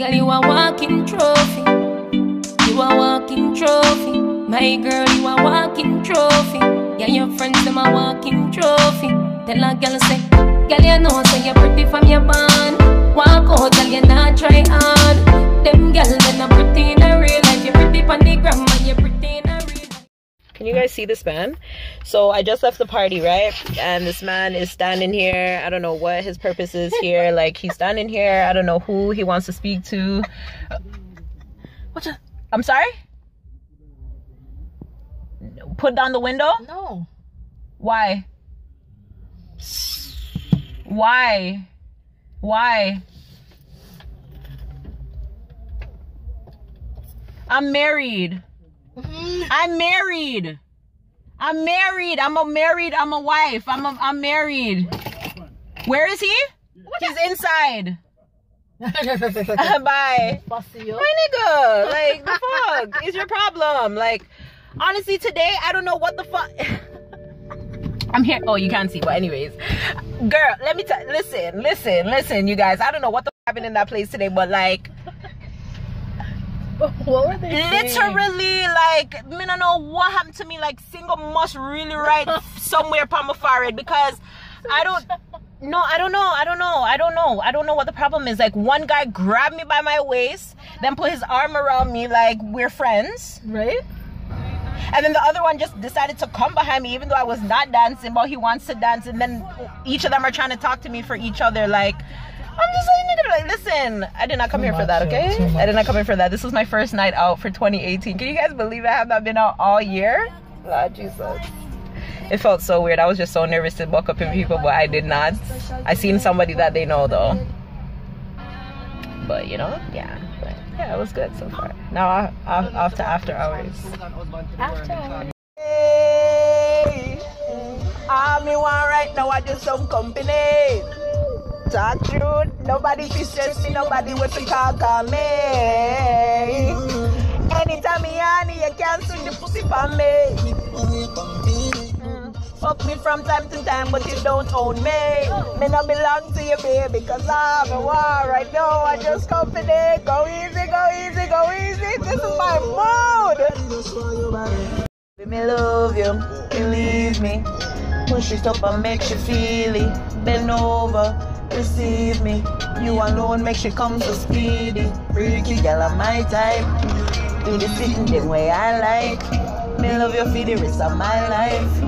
Girl, you a walking trophy. You a walking trophy. My girl, you a walking trophy. Yeah, your friends, them a walking trophy. Tell a girl say, girl, you know say you're pretty from your band. Walk out, girl, you not try hard. Them girls, they're not pretty in a real life. You're pretty on the gram, and you're pretty in a real life. Can you guys see this man? So I just left the party, right? And this man is standing here. I don't know what his purpose is here. Like, he's standing here. I don't know who he wants to speak to. What's up? I'm sorry? Put down the window? No. Why? Why? Why? I'm married. I'm married. I'm married. I'm a wife. I'm married. Where is he? He's inside. Bye. My nigga. Like, the fuck is your problem? Like, honestly, today, I don't know what the fuck. I'm here. Oh, you can't see, but anyways. Girl, let me tell, listen, you guys. I don't know what the fuck happened in that place today, but like, what were they literally saying? Like, I don't know what happened to me. Like, single must really right somewhere upon my forehead, because I don't know what the problem is. Like, one guy grabbed me by my waist, then put his arm around me like we're friends, right? And then the other one just decided to come behind me, even though I was not dancing, but he wants to dance. And then each of them are trying to talk to me for each other. Like, I'm just like, listen, I did not come here for that, okay? I did not come here for that. This was my first night out for 2018. Can you guys believe I have not been out all year? Lord Jesus. It felt so weird. I was just so nervous to walk up in people, but I did not. I seen somebody that they know, though. But, you know, yeah. But, yeah, it was good so far. Now, off to after hours. After hours. Hey, I'm in one right now. I just some company. Talk truth. Nobody be stress me. Nobody with the call me. Anytime me honey, you can't swing the pussy for me. Fuck me from time to time, but you don't own me. Me not belong to you, baby, cause I'm a war right now. I just company. Go easy, go easy, go easy. This is my mood. Me love you, believe me. Push it up and make you feel it. Bend over, receive me. You alone makes you come so speedy. Freaky girl of my type. Do the sitting the way I like. Me love you for the rest of my life.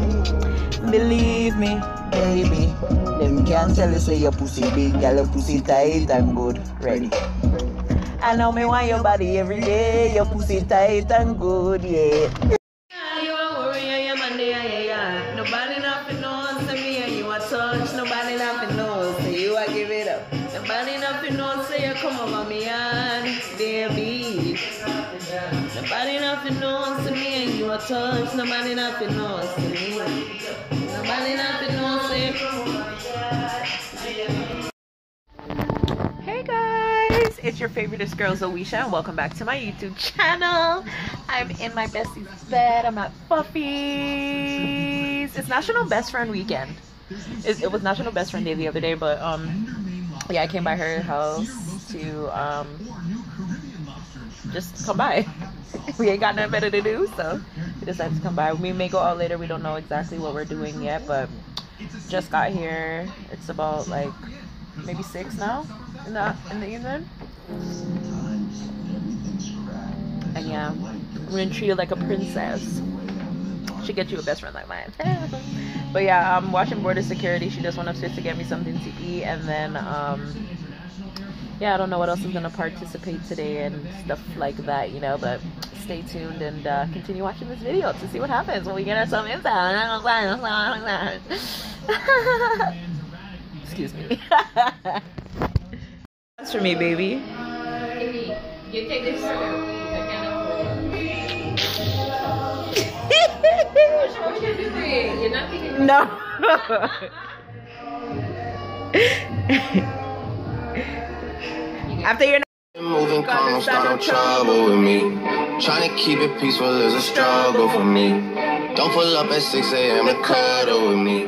Believe me, baby. Them can't tell you say your pussy big, girl, your pussy tight and good. Ready? I know me want your body every day. Your pussy tight and good, yeah. You a warrior, you man, yeah. Nobody nothing knows to me and you a touch. Nobody nothing knows, so you a give it up. Nobody nothing knows, so you come over me and baby. Nobody nothing knows to me and you a touch. Nobody nothing knows to me. Nobody nothing knows to you. Hey guys, it's your favoriteest girl ZO-ESHAAA and welcome back to my YouTube channel. I'm in my bestie's bed. I'm at Puffy's. It's National Best Friend Weekend. It was National Best Friend Day the other day, but yeah, I came by her house to just come by. We ain't got nothing better to do, so we decided to come by. We may go out later. We don't know exactly what we're doing yet, but just got here. It's about like maybe 6 now in the evening. And yeah, we're gonna treat you like a princess. Should get you a best friend like mine. But yeah, I'm watching border security. She just went upstairs to get me something to eat, and then yeah, I don't know what else is gonna participate today and stuff like that, you know, but stay tuned and continue watching this video to see what happens when we get ourselves inside. Excuse me. That's for me, baby. You take this shirt. You're not taking No. After you're moving calm, don't start no trouble with me. Trying to keep it peaceful is a struggle for me. Don't pull up at 6 a.m. to cuddle with me.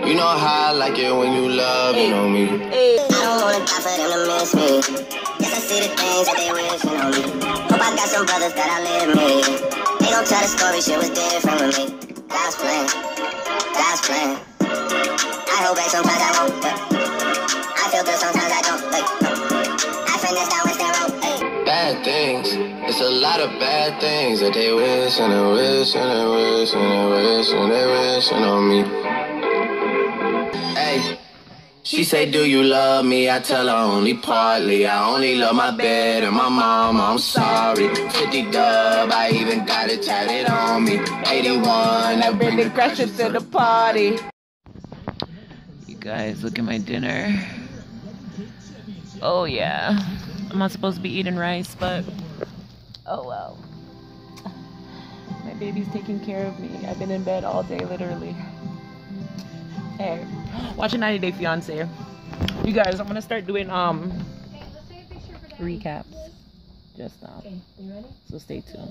You know how I like it when you love, you know me. I don't wanna die for them to miss me. Guess I see the things that they wishing on me. Hope I got some brothers that outlive me. They gon' tell the story, shit was different with me. God's plan, God's plan. I hold back sometimes I won't, but I feel good sometimes I don't. I finesse down Western Road. Bad things, it's a lot of bad things that they wish and they wish and they wish and they wish and they wishing on me. Hey. She say, do you love me? I tell her only partly. I only love my bed and my mama, I'm sorry. 50 dub, I even got it tatted on me. 81, I bring the crushes to the party. You guys, look at my dinner. Oh yeah. I'm not supposed to be eating rice, but oh well. My baby's taking care of me. I've been in bed all day, literally. Hey, watching 90 Day Fiancé. You guys, I'm gonna start doing recaps just now. Okay, you ready? So stay tuned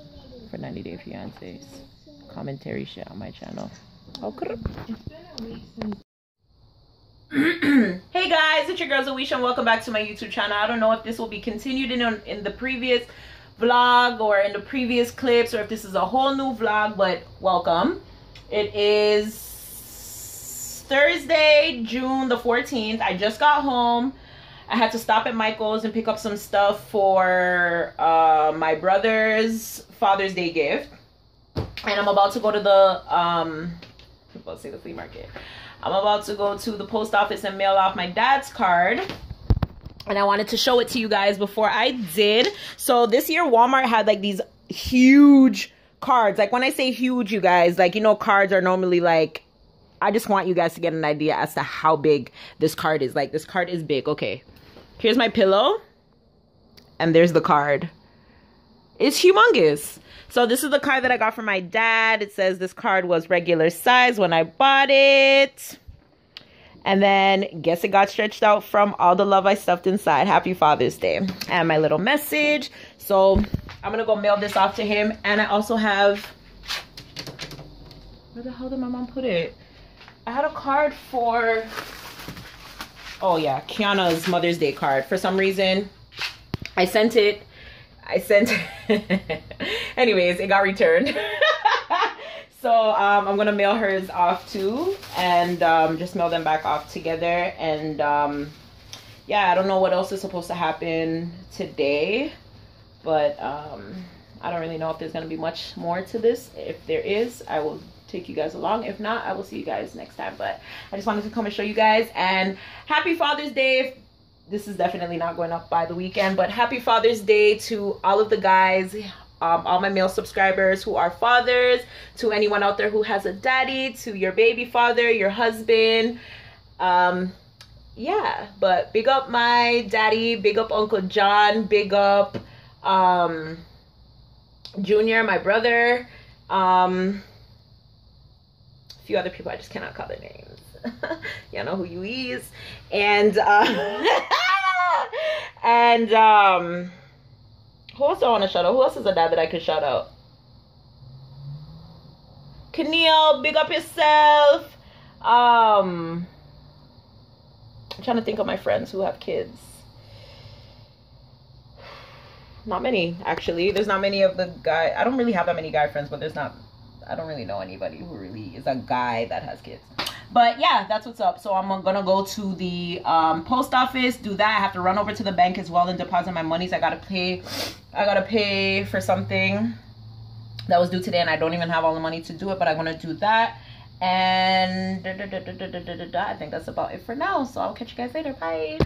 for 90 Day Fiancé's commentary shit on my channel. Okay. Hey guys, it's your girl ZO-ESHAAA and welcome back to my YouTube channel. I don't know if this will be continued in the previous vlog or in the previous clips, or if this is a whole new vlog, but welcome. It is Thursday, June the 14th. I just got home. I had to stop at Michael's and pick up some stuff for my brother's Father's Day gift. And I'm about to go to the the flea market. I'm about to go to the post office and mail off my dad's card. And I wanted to show it to you guys before I did. So this year Walmart had like these huge cards. Like when I say huge, you guys, like, you know, cards are normally like, I just want you guys to get an idea as to how big this card is. Like, this card is big. Okay, here's my pillow. And there's the card. It's humongous. So this is the card that I got from my dad. It says this card was regular size when I bought it. And then, guess it got stretched out from all the love I stuffed inside. Happy Father's Day. And my little message. So, I'm going to go mail this off to him. And I also have... Where the hell did my mom put it? I had a card for... Oh, yeah. Kiana's Mother's Day card. For some reason, I sent it. Anyways, it got returned. So I'm gonna mail hers off too, and just mail them back off together. And yeah, I don't know what else is supposed to happen today, but I don't really know if there's gonna be much more to this. If there is, I will take you guys along. If not, I will see you guys next time. But I just wanted to come and show you guys, and happy Father's Day. This is definitely not going up by the weekend, but happy Father's Day to all of the guys, all my male subscribers who are fathers, to anyone out there who has a daddy, to your baby father, your husband. Yeah, but big up my daddy, big up Uncle John, big up Junior, my brother, a few other people I just cannot call their names. Y'all know who you is. And and who else do I want to shout out? Who else is a dad that I could shout out? Keneal, big up yourself. I'm trying to think of my friends who have kids. Not many, actually. There's not many of the guy. I don't really have that many guy friends, but I don't really know anybody who really is a guy that has kids. But yeah, that's what's up. So I'm gonna go to the post office, do that. I have to run over to the bank as well and deposit my monies. I gotta pay for something that was due today, and I don't even have all the money to do it, but I'm gonna do that. And I think that's about it for now. So I'll catch you guys later. Bye.